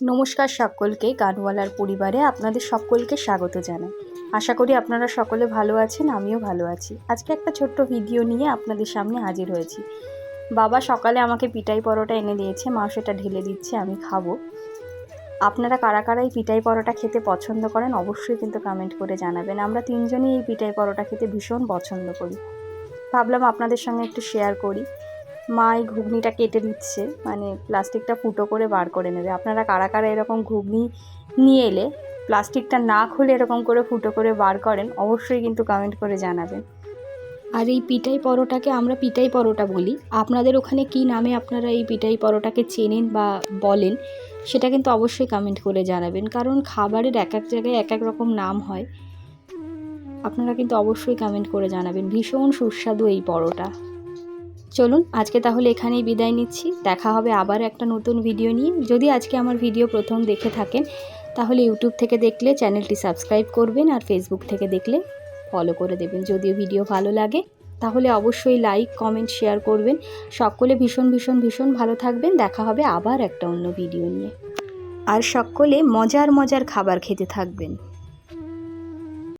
নমস্কার সকলকে, গানওয়ালার পরিবারে আপনাদের সকলকে স্বাগত জানাই। আশা করি আপনারা সকলে ভালো আছেন, আমিও ভালো আছি। আজকে একটা ছোট্ট ভিডিও নিয়ে আপনাদের সামনে হাজির হয়েছি। বাবা সকালে আমাকে পিঠাই পরোটা এনে দিয়েছে, মা সেটা ঢেলে দিচ্ছে, আমি খাবো। আপনারা কারা কারা এই পিঠাই পরোটা খেতে পছন্দ করেন অবশ্যই কিন্তু কমেন্ট করে জানাবেন। আমরা তিনজনই এই পিঠাই পরোটা খেতে ভীষণ পছন্দ করি। ভাবলাম আপনাদের সঙ্গে একটু শেয়ার করি। মা এই ঘুগনিটা কেটে দিচ্ছে, মানে প্লাস্টিকটা ফুটো করে বার করে নেবে। আপনারা কারা কারা এরকম ঘুগনি নিয়ে এলে প্লাস্টিকটা না খুলে এরকম করে ফুটো করে বার করেন অবশ্যই কিন্তু কমেন্ট করে জানাবেন। আর এই পিঠাই পরোটাকে আমরা পিঠাই পরোটা বলি। আপনাদের ওখানে কী নামে আপনারা এই পিঠাই পরোটাকে চেনেন বা বলেন সেটা কিন্তু অবশ্যই কমেন্ট করে জানাবেন, কারণ খাবারের এক এক জায়গায় এক এক রকম নাম হয়। আপনারা কিন্তু অবশ্যই কমেন্ট করে জানাবেন। ভীষণ সুস্বাদু এই পরোটা। চলুন আজকে তাহলে এখানেই বিদায় নিচ্ছি। দেখা হবে আবার একটা নতুন ভিডিও নিয়ে। যদি আজকে আমার ভিডিও প্রথম দেখে থাকেন তাহলে ইউটিউব থেকে দেখলে চ্যানেলটি সাবস্ক্রাইব করবেন, আর ফেসবুক থেকে দেখলে ফলো করে দেবেন। যদিও ভিডিও ভালো লাগে তাহলে অবশ্যই লাইক, কমেন্ট, শেয়ার করবেন। সকলে ভীষণ ভীষণ ভীষণ ভালো থাকবেন। দেখা হবে আবার একটা অন্য ভিডিও নিয়ে। আর সকলে মজার মজার খাবার খেতে থাকবেন।